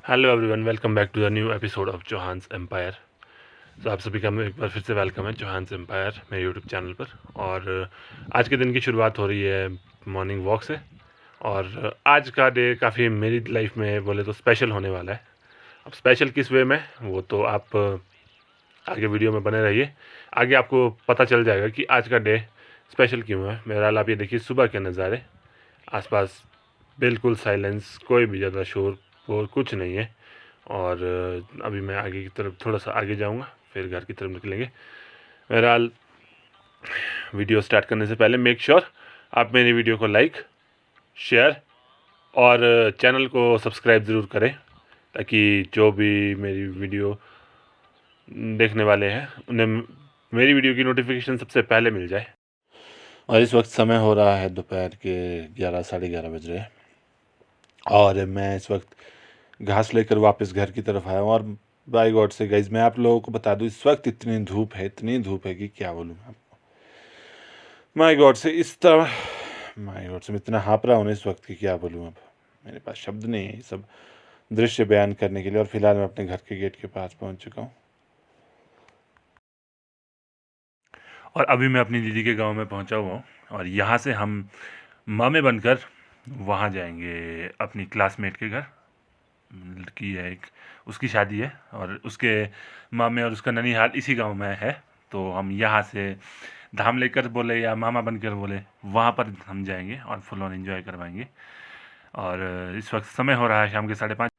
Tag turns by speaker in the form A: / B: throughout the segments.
A: Hello everyone, welcome back to the new episode of Chauhan's empire. तो आप सभी का एक बार फिर से वेलकम है चौहान्स एम्पायर मेरे यूट्यूब चैनल पर। और आज के दिन की शुरुआत हो रही है मॉर्निंग वॉक से। और आज का डे काफ़ी मेरी लाइफ में बोले तो स्पेशल होने वाला है। अब स्पेशल किस वे में, वो तो आप आगे वीडियो में बने रहिए, आगे आपको पता चल जाएगा कि आज का डे स्पेशल क्यों है। बहरहाल आप ये देखिए सुबह के नज़ारे, आसपास बिल्कुल साइलेंस, कोई भी ज़्यादा शोर और कुछ नहीं है। और अभी मैं आगे की तरफ थोड़ा सा आगे जाऊंगा, फिर घर की तरफ निकलेंगे। बहरहाल वीडियो स्टार्ट करने से पहले मेक श्योर आप मेरी वीडियो को लाइक, शेयर और चैनल को सब्सक्राइब ज़रूर करें, ताकि जो भी मेरी वीडियो देखने वाले हैं उन्हें मेरी वीडियो की नोटिफिकेशन सबसे पहले मिल जाए। और इस वक्त समय हो रहा है दोपहर के 11 साढ़े 11 बज रहे हैं और मैं इस वक्त घास लेकर वापस घर की तरफ आया हूँ। और बाय गॉड से गाइज मैं आप लोगों को बता दूँ, इस वक्त इतनी धूप है कि क्या बोलूँ मैं आपको। माय गॉड से मैं इतना हाँप रहा हूँ ना इस वक्त की, क्या बोलूँ। अब मेरे पास शब्द नहीं है सब दृश्य बयान करने के लिए। और फिलहाल मैं अपने घर के गेट के पास पहुँच चुका हूँ और अभी मैं अपनी दीदी के गांव में पहुंचा हुआ हूँ। और यहाँ से हम मामे बनकर वहाँ जाएंगे अपनी क्लासमेट के घर। लड़की है एक, उसकी शादी है और उसके मामे और उसका ननिहाल इसी गांव में है। तो हम यहाँ से धाम लेकर बोले या मामा बनकर बोले, वहाँ पर हम जाएंगे और फुल ऑन एंजॉय करवाएंगे। और इस वक्त समय हो रहा है शाम के 5:30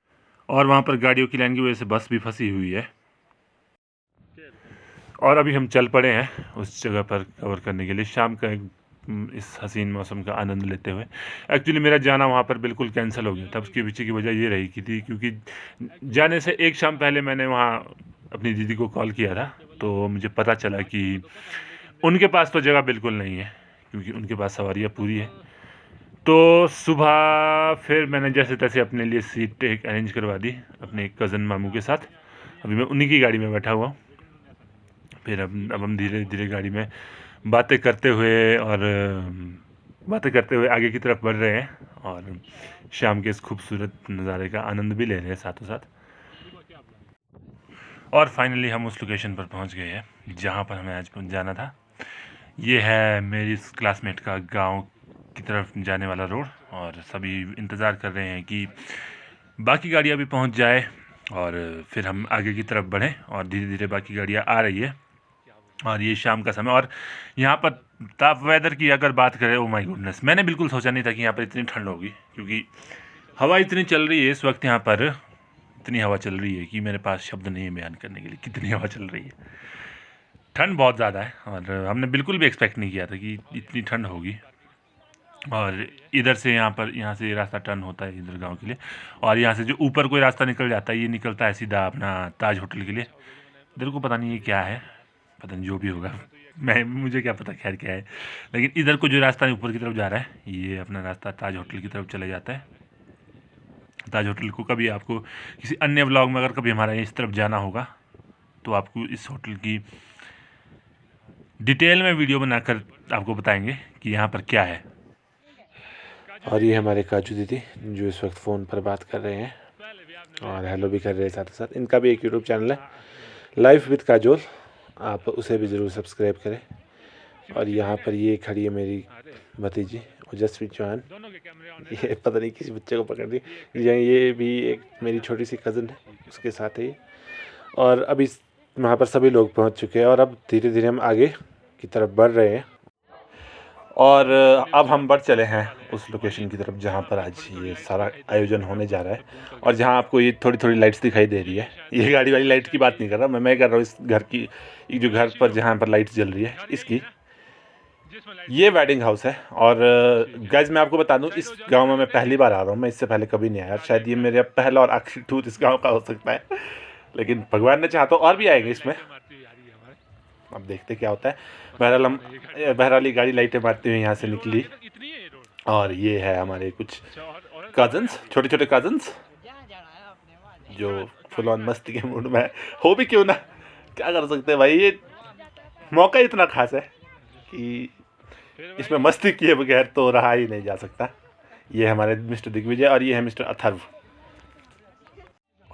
A: और वहाँ पर गाड़ियों की लाइन की वजह से बस भी फंसी हुई है। और अभी हम चल पड़े हैं उस जगह पर कवर करने के लिए शाम का इस हसीन मौसम का आनंद लेते हुए। एक्चुअली मेरा जाना वहाँ पर बिल्कुल कैंसिल हो गया था। उसके पीछे की वजह ये रही की थी क्योंकि जाने से एक शाम पहले मैंने वहाँ अपनी दीदी को कॉल किया था, तो मुझे पता चला कि उनके पास तो जगह बिल्कुल नहीं है क्योंकि उनके पास सवारियाँ पूरी है। तो सुबह फिर मैंने जैसे तैसे अपने लिए सीट एक अरेंज करवा दी अपने कज़न मामू के साथ। अभी मैं उन्हीं की गाड़ी में बैठा हुआ हूँ। फिर अब हम धीरे धीरे गाड़ी में बातें करते हुए आगे की तरफ बढ़ रहे हैं और शाम के इस खूबसूरत नज़ारे का आनंद भी ले रहे हैं साथों साथ। और फाइनली हम उस लोकेशन पर पहुंच गए हैं जहां पर हमें आज जाना था। ये है मेरी क्लासमेट का गांव की तरफ जाने वाला रोड और सभी इंतज़ार कर रहे हैं कि बाकी गाड़ियां भी पहुंच जाए और फिर हम आगे की तरफ बढ़ें। और धीरे धीरे बाकी गाड़ियां आ रही है और ये शाम का समय। और यहाँ पर ताप वेदर की अगर बात करें, ओ माय गुडनेस, मैंने बिल्कुल सोचा नहीं था कि यहाँ पर इतनी ठंड होगी क्योंकि हवा इतनी चल रही है इस वक्त। यहाँ पर इतनी हवा चल रही है कि मेरे पास शब्द नहीं है बयान करने के लिए कितनी हवा चल रही है। ठंड बहुत ज़्यादा है और हमने बिल्कुल भी एक्सपेक्ट नहीं किया था कि इतनी ठंड होगी। और इधर से यहाँ से रास्ता टर्न होता है इधर गांव के लिए, और यहाँ से जो ऊपर कोई रास्ता निकल जाता है ये निकलता है सीधा अपना ताज होटल के लिए। इधर को पता नहीं ये क्या है, पता नहीं जो भी होगा, मुझे क्या पता खैर क्या है। लेकिन इधर को जो रास्ता ऊपर की तरफ जा रहा है ये अपना रास्ता ताज होटल की तरफ चले जाता है। ताज होटल को कभी आपको किसी अन्य व्लॉग में अगर कभी हमारा इस तरफ जाना होगा तो आपको इस होटल की डिटेल में वीडियो बनाकर आपको बताएंगे कि यहाँ पर क्या है। और ये हमारे काजू दीदी जो इस वक्त फ़ोन पर बात कर रहे हैं और हेलो भी कर रहे हैं साथ ही साथ। इनका भी एक यूट्यूब चैनल है लाइफ विद काजोल, आप उसे भी ज़रूर सब्सक्राइब करें। और यहाँ पर ये खड़ी है मेरी भतीजी ओजस्वी चौहान, ये पता नहीं किसी बच्चे को पकड़ दी। ये भी एक मेरी छोटी सी कज़न है, उसके साथ है ये। और अभी वहाँ पर सभी लोग पहुँच चुके हैं और अब धीरे धीरे हम आगे की तरफ बढ़ रहे हैं। और अब हम बढ़ चले हैं उस लोकेशन की तरफ जहाँ पर आज ये सारा आयोजन होने जा रहा है और जहाँ आपको ये थोड़ी थोड़ी लाइट्स दिखाई दे रही है। ये गाड़ी वाली लाइट की बात नहीं कर रहा मैं कर रहा हूँ इस घर की, जो घर पर जहाँ पर लाइट्स जल रही है इसकी। ये वेडिंग हाउस है। और गाइज मैं आपको बता दूं, इस गांव में मैं पहली बार आ रहा हूँ, मैं इससे पहले कभी नहीं आया। शायद ये मेरा पहला और आखिरी टूर इस गांव का हो सकता है, लेकिन भगवान ने चाहा तो और भी आएंगे इसमें। अब देखते क्या होता है। बहरहाल गाड़ी लाइटें मारती हुई यहाँ से निकली और ये है हमारे कुछ कजन्स, छोटे छोटे कजन्स जो फुल ऑन मस्ती के मूड में हो भी क्यों ना, क्या कर सकते हैं भाई। ये मौका इतना खास है कि इसमें मस्ती किए बगैर तो रहा ही नहीं जा सकता। ये हमारे मिस्टर दिग्विजय और ये है मिस्टर अथर्व।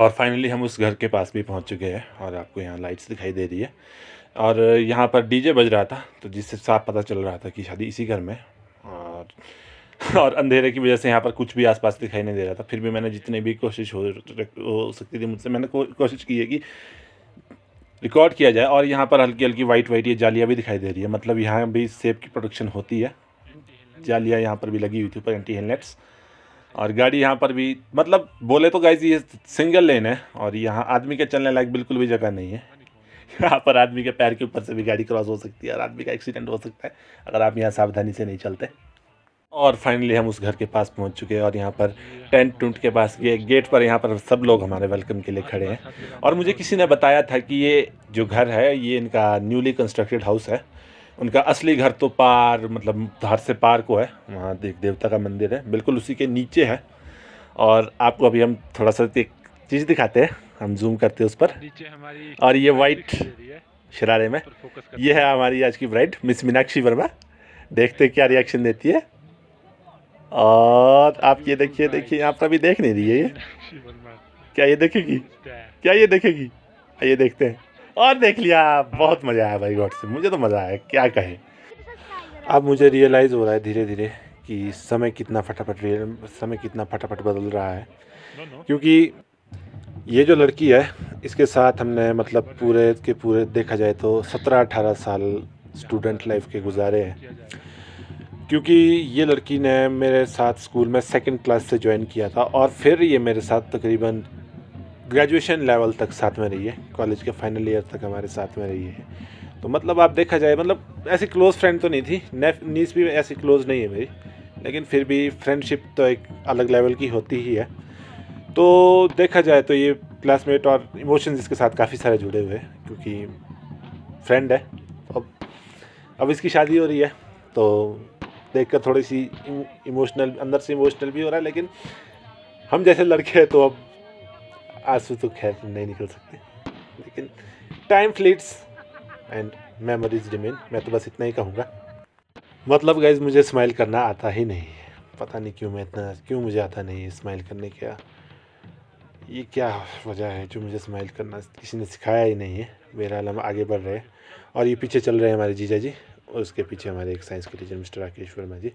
A: और फाइनली हम उस घर के पास भी पहुंच चुके हैं और आपको यहाँ लाइट्स दिखाई दे रही है और यहाँ पर डीजे बज रहा था, तो जिससे साफ पता चल रहा था कि शादी इसी घर में। और अंधेरे की वजह से यहाँ पर कुछ भी आसपास दिखाई नहीं दे रहा था। फिर भी मैंने जितनी भी कोशिश हो सकती थी मुझसे, मैंने कोशिश की है कि रिकॉर्ड किया जाए। और यहाँ पर हल्की हल्की वाइट ये जालियाँ भी दिखाई दे रही है, मतलब यहाँ भी सेब की प्रोडक्शन होती है। जालियाँ यहाँ पर भी लगी हुई थी ऊपर, एंटी हेलनेट्स। और गाड़ी यहाँ पर भी, मतलब बोले तो गाइस ये सिंगल लेन है और यहाँ आदमी के चलने लायक बिल्कुल भी जगह नहीं है। यहाँ पर आदमी के पैर के ऊपर से भी गाड़ी क्रॉस हो सकती है और आदमी का एक्सीडेंट हो सकता है अगर आप यहाँ सावधानी से नहीं चलते। और फाइनली हम उस घर के पास पहुँच चुके हैं और यहाँ पर टेंट के पास ये गेट पर यहाँ पर सब लोग हमारे वेलकम के लिए खड़े हैं। और मुझे किसी ने बताया था कि ये जो घर है ये इनका न्यूली कंस्ट्रक्टेड हाउस है। उनका असली घर तो पार, मतलब धार से पार को है, वहाँ देवता का मंदिर है, बिल्कुल उसी के नीचे है। और आपको अभी हम थोड़ा सा एक चीज़ दिखाते हैं, हम जूम करते हैं उस पर। और ये वाइट शरारे में ये है हमारी आज की ब्राइड मिस मीनाक्षी वर्मा। देखते क्या रिएक्शन देती है। और आप ये देखिए यहाँ पर अभी देख नहीं रही है ये, क्या ये देखेगी, क्या ये देखेगी, ये देखते हैं। और देख लिया, बहुत मज़ा आया भाई, गॉड से मुझे तो मज़ा आया, क्या कहे। अब मुझे रियलाइज़ हो रहा है धीरे धीरे कि समय कितना फटाफट बदल रहा है। क्योंकि ये जो लड़की है इसके साथ हमने मतलब पूरे के पूरे देखा जाए तो 17-18 साल स्टूडेंट लाइफ के गुजारे हैं। क्योंकि ये लड़की ने मेरे साथ स्कूल में 2nd क्लास से ज्वाइन किया था और फिर ये मेरे साथ तकरीबन ग्रेजुएशन लेवल तक साथ में रही है, कॉलेज के फाइनल ईयर तक हमारे साथ में रही है। तो मतलब आप देखा जाए, मतलब ऐसी क्लोज़ फ्रेंड तो नहीं थी, नीस भी ऐसी क्लोज़ नहीं है मेरी, लेकिन फिर भी फ्रेंडशिप तो एक अलग लेवल की होती ही है। तो देखा जाए तो ये क्लासमेट और इमोशंस इसके साथ काफ़ी सारे जुड़े हुए हैं क्योंकि फ्रेंड है। अब इसकी शादी हो रही है तो देखकर थोड़ी सी इमोशनल, अंदर से इमोशनल भी हो रहा है, लेकिन हम जैसे लड़के हैं तो अब आंसू तो खैर नहीं निकल सकते, लेकिन time fleets and memories remain. मैं तो बस इतना ही कहूँगा। मतलब गाइज मुझे स्माइल करना आता ही नहीं है, पता नहीं क्यों मुझे आता नहीं है स्माइल करने का। ये क्या वजह है जो मुझे स्माइल करना किसी ने सिखाया ही नहीं है। बहरहाल हम आगे बढ़ रहे हैं और ये पीछे चल रहे हैं हमारे जीजा जी और उसके पीछे हमारे एक साइंस के टीचर मिस्टर राकेश वर्मा जी।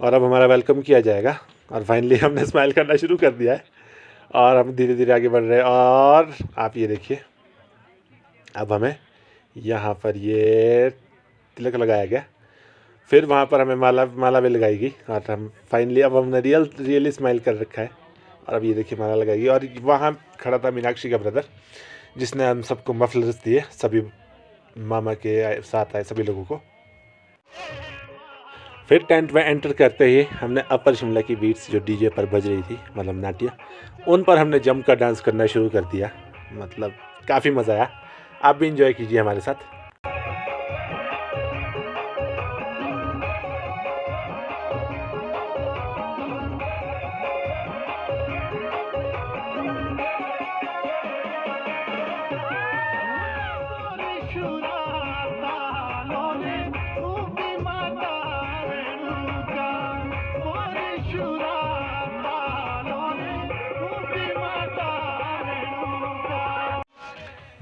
A: और अब हमारा वेलकम किया जाएगा और फाइनली हमने स्माइल करना शुरू कर दिया है और हम धीरे धीरे आगे बढ़ रहे हैं। और आप ये देखिए, अब हमें यहाँ पर ये तिलक लगाया गया, फिर वहाँ पर हमें माला भी लगाएगी और हम फाइनली अब हमने रियली स्माइल कर रखा है। और अब ये देखिए माला लगाएगी। और वहाँ खड़ा था मीनाक्षी का ब्रदर जिसने हम सबको मफलर्स दिए, सभी मामा के साथ आए सभी लोगों को। फिर टेंट में एंटर करते ही हमने अपर शिमला की बीट्स जो डीजे पर बज रही थी, मतलब नाट्य, उन पर हमने जमकर डांस करना शुरू कर दिया। मतलब काफ़ी मज़ा आया। आप भी इंजॉय कीजिए हमारे साथ।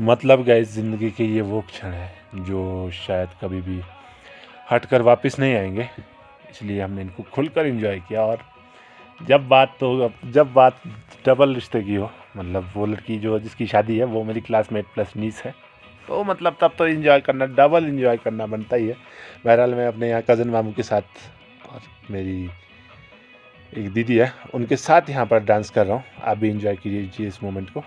A: मतलब गाइस ज़िंदगी के ये वो क्षण है जो शायद कभी भी हटकर वापस नहीं आएंगे, इसलिए हमने इनको खुलकर एंजॉय किया। और जब बात डबल रिश्ते की हो, मतलब वो लड़की जो जिसकी शादी है वो मेरी क्लासमेट प्लस नीस है, तो मतलब तब तो एंजॉय करना, डबल एंजॉय करना बनता ही है। बहरहाल मैं अपने यहाँ कज़न मामू के साथ और मेरी एक दीदी है उनके साथ यहाँ पर डांस कर रहा हूँ। आप भी एंजॉय कीजिए इस मोमेंट को।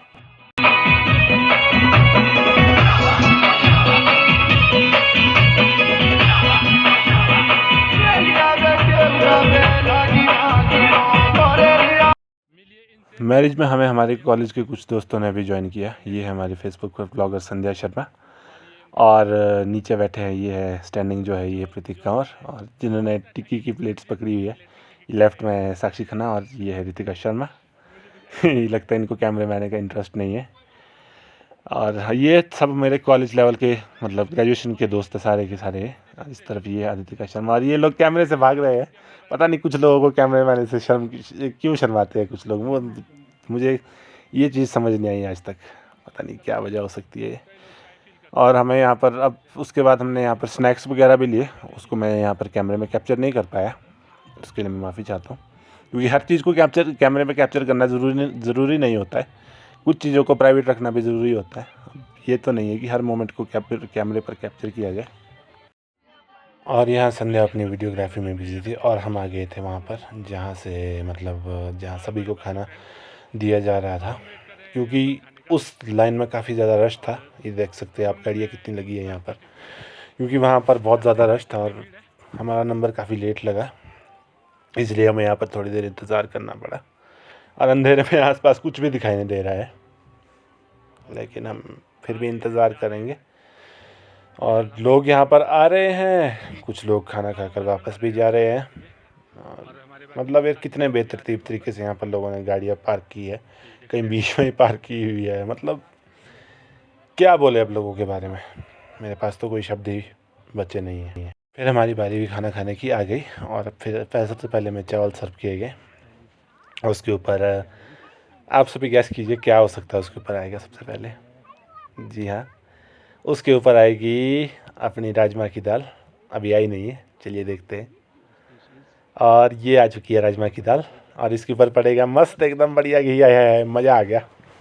A: मैरिज में हमें हमारे कॉलेज के कुछ दोस्तों ने भी ज्वाइन किया। ये है हमारी फेसबुक पर ब्लॉगर संध्या शर्मा और नीचे बैठे हैं ये है स्टैंडिंग जो है ये प्रतीक कंवर, और जिन्होंने टिक्की की प्लेट्स पकड़ी हुई है लेफ़्ट में साक्षी खन्ना और ये है रितिका शर्मा। लगता है इनको कैमरे में आने का इंटरेस्ट नहीं है। और ये सब मेरे कॉलेज लेवल के, मतलब ग्रेजुएशन के दोस्त है सारे के सारे। इस तरफ ये आदित्य शर्मा और ये लोग कैमरे से भाग रहे हैं। पता नहीं कुछ लोगों को कैमरे में आने से क्यों शर्माते हैं कुछ लोग, वो मुझे ये चीज़ समझ नहीं आई आज तक, पता नहीं क्या वजह हो सकती है। और हमें यहाँ पर अब उसके बाद हमने यहाँ पर स्नैक्स वगैरह भी लिए, उसको मैं यहाँ पर कैमरे में कैप्चर नहीं कर पाया, उसके लिए मैं माफ़ी चाहता हूँ। क्योंकि हर चीज़ को कैमरे में कैप्चर करना ज़रूरी नहीं होता है, कुछ चीज़ों को प्राइवेट रखना भी ज़रूरी होता है। ये तो नहीं है कि हर मोमेंट को कैमरे पर कैप्चर किया जाए। और यहाँ संध्या अपनी वीडियोग्राफी में बिजी थी और हम आ गए थे वहाँ पर जहाँ से मतलब जहाँ सभी को खाना दिया जा रहा था, क्योंकि उस लाइन में काफ़ी ज़्यादा रश था। ये देख सकते हैं आप गाड़ियाँ कितनी लगी है यहाँ पर, क्योंकि वहाँ पर बहुत ज़्यादा रश था और हमारा नंबर काफ़ी लेट लगा, इसलिए हमें यहाँ पर थोड़ी देर इंतज़ार करना पड़ा। और अंधेरे में आसपास कुछ भी दिखाई नहीं दे रहा है, लेकिन हम फिर भी इंतज़ार करेंगे। और लोग यहाँ पर आ रहे हैं, कुछ लोग खाना खाकर वापस भी जा रहे हैं। और मतलब ये कितने बेतरतीब तरीके से यहाँ पर लोगों ने गाड़ियाँ पार्क की है, कहीं बीच में ही पार्क की हुई है। मतलब क्या बोले अब लोगों के बारे में, मेरे पास तो कोई शब्द ही बचे नहीं है। फिर हमारी बारी भी खाना खाने की आ गई और फिर सबसे पहले में चावल सर्व किए गए। उसके ऊपर आप सभी गैस कीजिए क्या हो सकता है उसके ऊपर आएगा सबसे पहले। जी हाँ, उसके ऊपर आएगी अपनी राजमा की दाल, अभी आई नहीं है, चलिए देखते हैं। और ये आ चुकी है राजमा की दाल और इसके ऊपर पड़ेगा मस्त एकदम बढ़िया घी, आया है, मज़ा आ गया,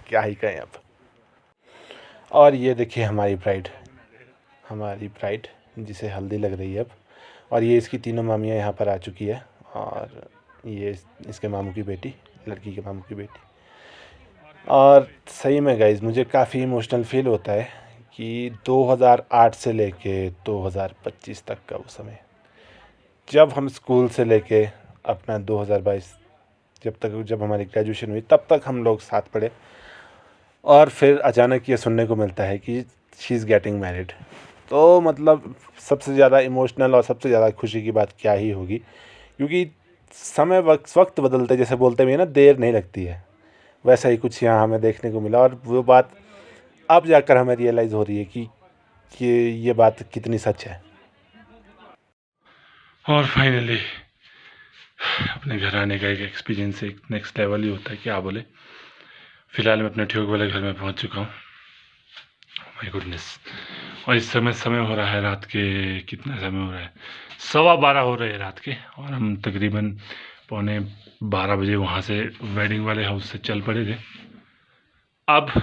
A: क्या ही कहें अब। और ये देखिए हमारी ब्राइड जिसे हल्दी लग रही है अब। और ये इसकी तीनों मामियाँ यहाँ पर आ चुकी है और ये इसके मामू की बेटी, लड़की के मामू की बेटी। और सही में गाइज़ मुझे काफ़ी इमोशनल फील होता है कि 2008 से लेके 2025 तक का वो समय, जब हम स्कूल से लेके अपना 2022 जब हमारी ग्रेजुएशन हुई, तब तक हम लोग साथ पढ़े और फिर अचानक ये सुनने को मिलता है कि शी इज़ गेटिंग मैरिड। तो मतलब सबसे ज़्यादा इमोशनल और सबसे ज़्यादा खुशी की बात क्या ही होगी, क्योंकि समय वक्त बदलते, जैसे बोलते भी है ना, देर नहीं लगती है, वैसा ही कुछ यहाँ हमें देखने को मिला। और वो बात अब जाकर हमें रियलाइज़ हो रही है कि ये बात कितनी सच है। और फाइनली अपने घर आने का एक एक्सपीरियंस एक नेक्स्ट लेवल ही होता है, क्या बोले। फ़िलहाल मैं अपने ठियोग वाले घर में पहुंच चुका हूँ, माय गुडनेस। और इस समय हो रहा है रात के, कितना समय हो रहा है, 12:15 हो रहे हैं रात के। और हम तकरीबन 11:45 वहाँ से वेडिंग वाले हाउस से चल पड़े थे। अब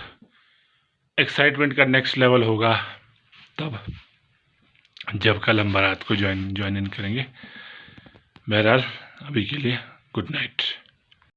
A: एक्साइटमेंट का नेक्स्ट लेवल होगा तब जब कल हम बारात को ज्वाइन इन करेंगे। बहरहाल अभी के लिए गुड नाइट।